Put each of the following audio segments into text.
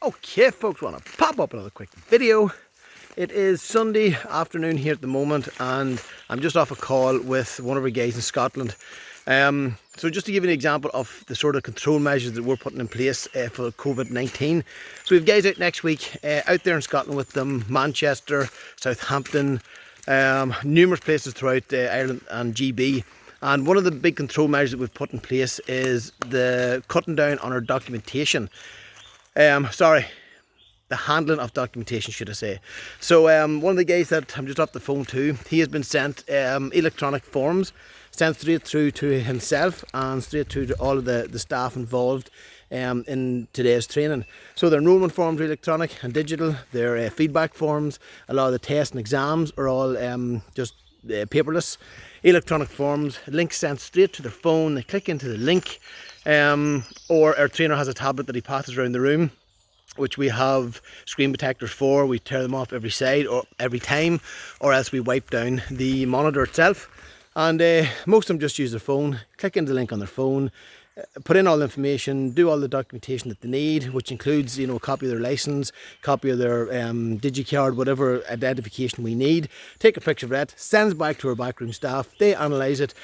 Okay folks, want to pop up another quick video. It is Sunday afternoon here at the moment and I'm just off a call with one of our guys in Scotland. So just to give you an example of the sort of control measures that we're putting in place for COVID-19. So we have guys out next week out there in Scotland with them, Manchester, Southampton, numerous places throughout Ireland and GB. And one of the big control measures that we've put in place is the cutting down on our documentation. The handling of documentation, should I say. So one of the guys that I'm just off the phone to, he has been sent electronic forms, sent straight through to himself and straight through to all of the staff involved in today's training. So their enrolment forms are electronic and digital, their feedback forms, a lot of the tests and exams are all just paperless, electronic forms, links sent straight to their phone. They click into the link, or our trainer has a tablet that he passes around the room, which we have screen protectors for. We tear them off every side or every time, or else we wipe down the monitor itself. And most of them just use their phone, click into the link on their phone, put in all the information, do all the documentation that they need, which includes, you know, a copy of their license, copy of their digicard, whatever identification we need. Take a picture of that, sends back to our backroom staff. They analyse it,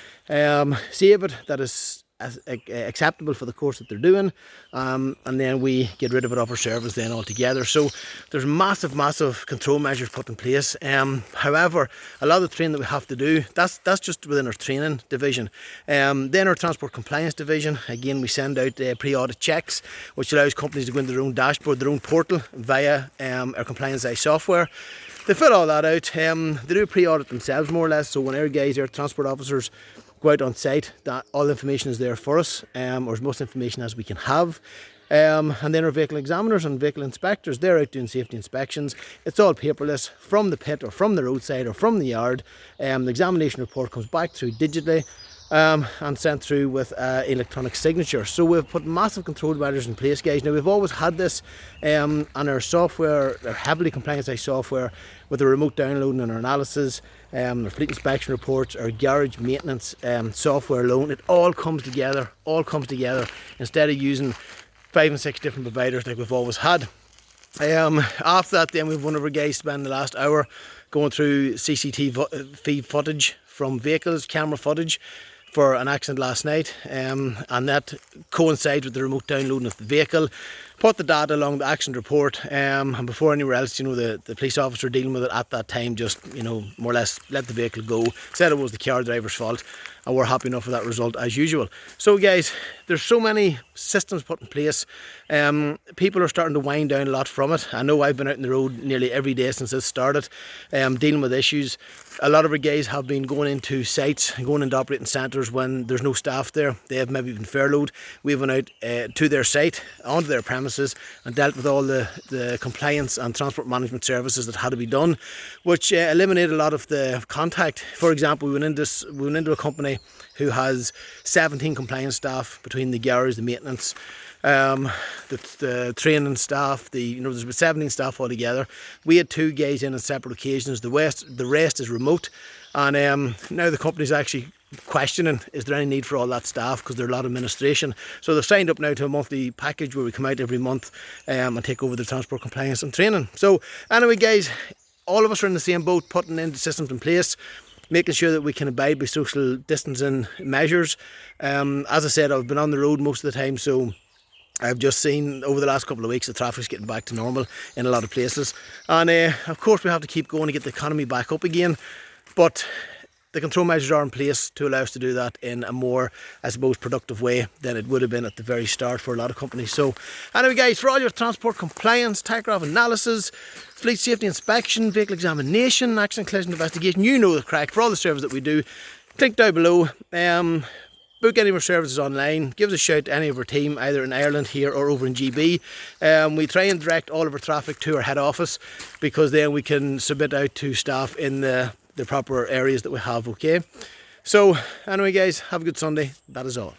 save it that is acceptable for the course that they're doing, and then we get rid of it off our servers then altogether. So there's massive control measures put in place. However, a lot of the training that we have to do, that's just within our training division. Then our transport compliance division, again, we send out pre-audit checks, which allows companies to go into their own dashboard, their own portal via our compliance eye software. They fill all that out. They do pre-audit themselves more or less. So when our guys, our transport officers, go out on site, that all the information is there for us, or as much information as we can have. And then our vehicle examiners and vehicle inspectors, they're out doing safety inspections. It's all paperless from the pit or from the roadside or from the yard. The examination report comes back through digitally and sent through with electronic signature. So we've put massive control measures in place, guys. Now we've always had this on our software, our heavily compliance-based software, with the remote downloading and our analysis, our fleet inspection reports, our garage maintenance software alone. It all comes together instead of using 5 and 6 different providers like we've always had. After that, then we've one of our guys spend the last hour going through CCTV footage from vehicles, camera footage for an accident last night, and that coincides with the remote downloading of the vehicle. Put the data along the accident report, and before anywhere else, you know, the police officer dealing with it at that time just, you know, more or less let the vehicle go, said it was the car driver's fault, and we're happy enough with that result as usual. So guys, there's so many systems put in place. People are starting to wind down a lot from it. I know I've been out on the road nearly every day since this started, dealing with issues. A lot of our guys have been going into sites and going into operating centres when there's no staff there. They have maybe been furloughed. We went out to their site, onto their premises, and dealt with all the compliance and transport management services that had to be done, which eliminated a lot of the contact. For example, we went into a company who has 17 compliance staff between the garage, the maintenance, the training staff, there's about 17 staff altogether. We had 2 guys in on separate occasions. The rest is remote, and now the company's actually questioning, is there any need for all that staff, because there's a lot of administration. So they've signed up now to a monthly package where we come out every month and take over the transport compliance and training. So anyway guys, all of us are in the same boat, putting in the systems in place, making sure that we can abide by social distancing measures. As I said, I've been on the road most of the time, so I've just seen over the last couple of weeks the traffic's getting back to normal in a lot of places. And of course we have to keep going to get the economy back up again. But the control measures are in place to allow us to do that in a more, I suppose, productive way than it would have been at the very start for a lot of companies. So anyway guys, for all your transport compliance, tachograph analysis, fleet safety inspection, vehicle examination, accident collision investigation, you know the crack. For all the services that we do, click down below. Book any of our services online. Give us a shout to any of our team, either in Ireland here or over in GB. We try and direct all of our traffic to our head office, because then we can submit out to staff in the proper areas that we have, okay? So anyway guys, have a good Sunday. That is all.